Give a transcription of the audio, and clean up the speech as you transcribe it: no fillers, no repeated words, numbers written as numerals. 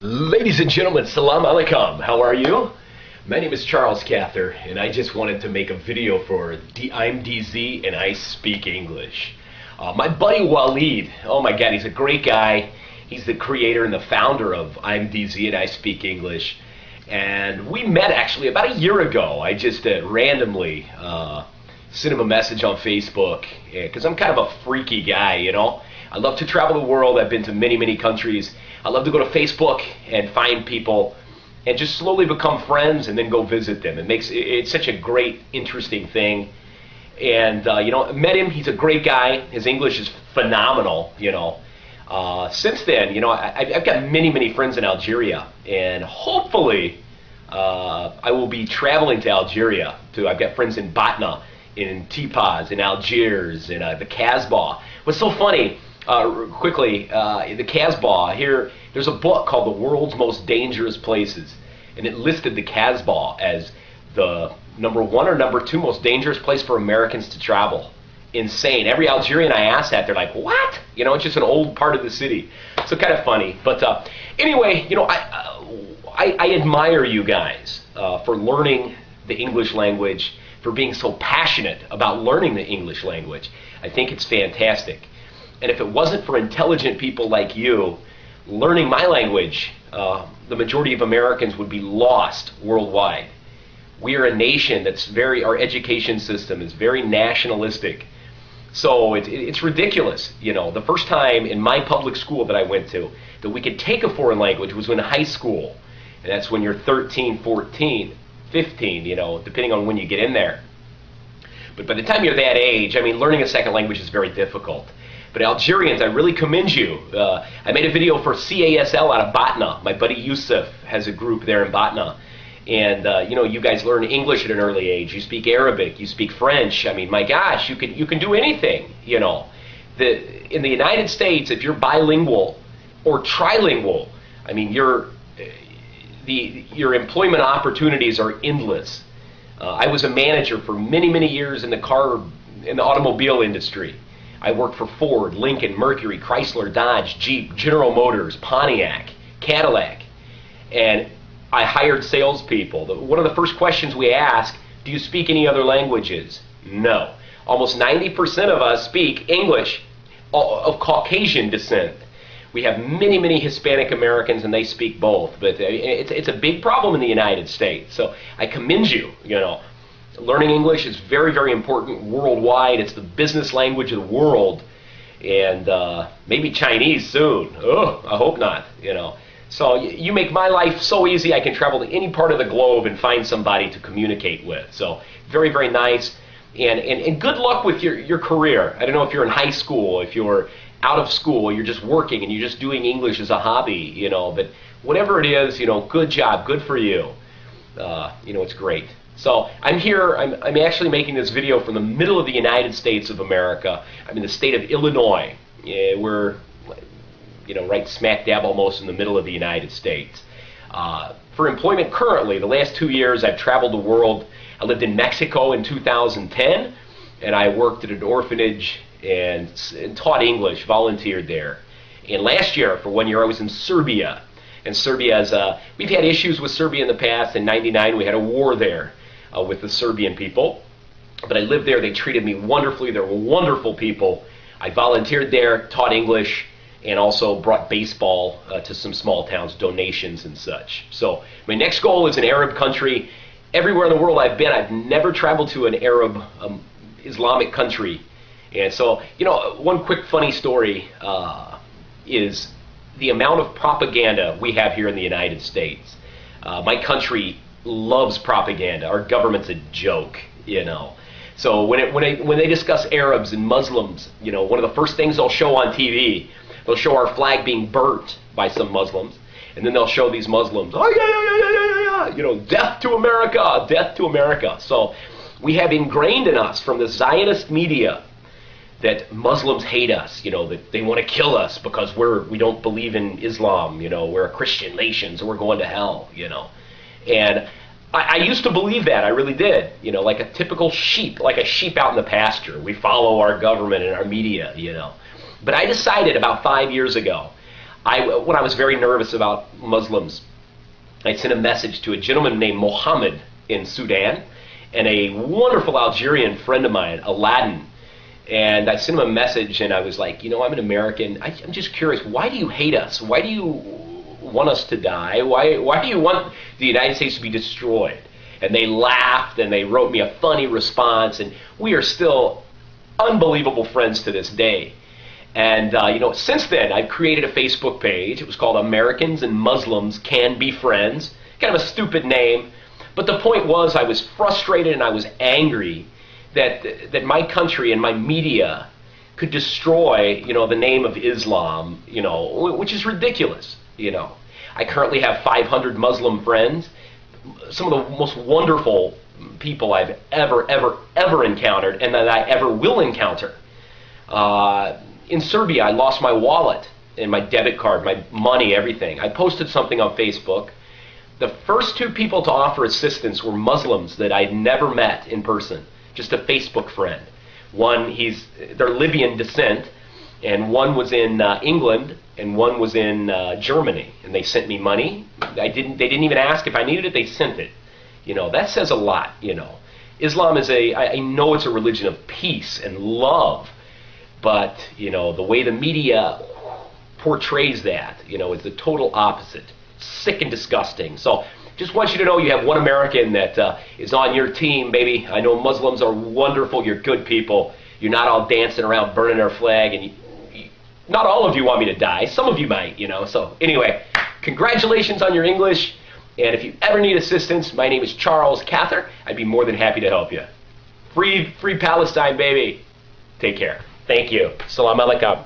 Ladies and gentlemen, salam alaikum. How are you? My name is Charles Cather, and I just wanted to make a video for I'm DZ and I speak English. My buddy Waleed, oh my God, he's a great guy. He's the creator and the founder of I'm DZ and I speak English. And we met actually about a year ago. I just randomly sent him a message on Facebook because I'm kind of a freaky guy, you know. I love to travel the world. I've been to many, many countries. I love to go to Facebook and find people and just slowly become friends and then go visit them. It's such a great, interesting thing. And you know, I met him. He's a great guy. His English is phenomenal. You know. Since then, you know, I've got many, many friends in Algeria, and hopefully, I will be traveling to Algeria. I've got friends in Batna, in Tipaz, in Algiers, in the Casbah. What's so funny? Quickly, the Casbah here, there's a book called The World's Most Dangerous Places, and it listed the Casbah as the #1 or #2 most dangerous place for Americans to travel. Insane. Every Algerian I ask that, they're like, what? You know, it's just an old part of the city. So kind of funny. But anyway, you know, I admire you guys for learning the English language, for being so passionate about learning the English language. I think it's fantastic. And if it wasn't for intelligent people like you learning my language, the majority of Americans would be lost worldwide. We are a nation that's our education system is very nationalistic. So it's ridiculous. You know, the first time in my public school that I went to that we could take a foreign language was in high school. And that's when you're 13, 14, 15, you know, depending on when you get in there. But by the time you're that age, I mean, learning a second language is very difficult. But Algerians, I really commend you. I made a video for CASL out of Batna. My buddy Yusuf has a group there in Batna. And, you know, you guys learn English at an early age. You speak Arabic. You speak French. I mean, my gosh, you can do anything, you know. In the United States, if you're bilingual or trilingual, I mean, your employment opportunities are endless. I was a manager for many, many years in the automobile industry. I worked for Ford, Lincoln, Mercury, Chrysler, Dodge, Jeep, General Motors, Pontiac, Cadillac. And I hired salespeople. One of the first questions we ask, do you speak any other languages? No. Almost 90% of us speak English of Caucasian descent. We have many, many Hispanic Americans, and they speak both. But it's a big problem in the United States. So I commend you, you know. Learning English is very, very important worldwide. It's the business language of the world. And maybe Chinese soon. Oh, I hope not, you know. So you make my life so easy. I can travel to any part of the globe and find somebody to communicate with. So very, very nice. And good luck with your career. I don't know if you're in high school, if you're out of school, you're just working and you're just doing English as a hobby, you know. But whatever it is, you know, good job, good for you. You know, it's great. So I'm here, I'm actually making this video from the middle of the United States of America. I'm in the state of Illinois. We're, you know, right smack dab almost in the middle of the United States. For employment currently, the last 2 years I've traveled the world. I lived in Mexico in 2010, and I worked at an orphanage and taught English, volunteered there. And last year, for 1 year, I was in Serbia. And Serbia is, we've had issues with Serbia in the past. In '99, we had a war there with the Serbian people. But I lived there. They treated me wonderfully. They were wonderful people. I volunteered there, taught English, and also brought baseball to some small towns, donations and such. So my next goal is an Arab country. Everywhere in the world I've been, I've never traveled to an Arab Islamic country. And so, you know, one quick funny story is the amount of propaganda we have here in the United States. My country loves propaganda. Our government's a joke, you know. So when they discuss Arabs and Muslims, you know, one of the first things they'll show on TV, they'll show our flag being burnt by some Muslims, and then they'll show these Muslims, oh yeah, you know, death to America, death to America. So we have ingrained in us from the Zionist media that Muslims hate us, you know, that they want to kill us because we don't believe in Islam, you know, we're a Christian nation, so we're going to hell, you know. And I used to believe that, I really did, you know, like a typical sheep, like a sheep out in the pasture. We follow our government and our media, you know. But I decided about 5 years ago, When I was very nervous about Muslims, I sent a message to a gentleman named Mohammed in Sudan and a wonderful Algerian friend of mine, Aladdin. And I sent him a message and I was like, I'm an American. I'm just curious, why do you hate us? Why do you want us to die? Why do you want the United States to be destroyed? And they laughed and they wrote me a funny response, and we are still unbelievable friends to this day. And since then I've created a Facebook page. It was called Americans and Muslims Can Be Friends. Kind of a stupid name, but the point was I was frustrated and I was angry that my country and my media could destroy the name of Islam, which is ridiculous. I currently have 500 Muslim friends, some of the most wonderful people I've ever encountered and that I ever will encounter. In Serbia, I lost my wallet and my debit card, my money, everything. I posted something on Facebook. The first two people to offer assistance were Muslims that I'd never met in person, just a Facebook friend. One, they're Libyan descent, and one was in England, and one was in Germany, and they sent me money. They didn't even ask if I needed it, they sent it. That says a lot, Islam is I know it's a religion of peace and love, but, the way the media portrays that, is the total opposite. Sick and disgusting. So, just want you to know you have one American that is on your team, baby. I know Muslims are wonderful. You're good people. You're not all dancing around burning our flag, and not all of you want me to die. Some of you might, So, anyway, congratulations on your English. And if you ever need assistance, my name is Charles Cather. I'd be more than happy to help you. Free Palestine, baby. Take care. Thank you. Salam alaikum.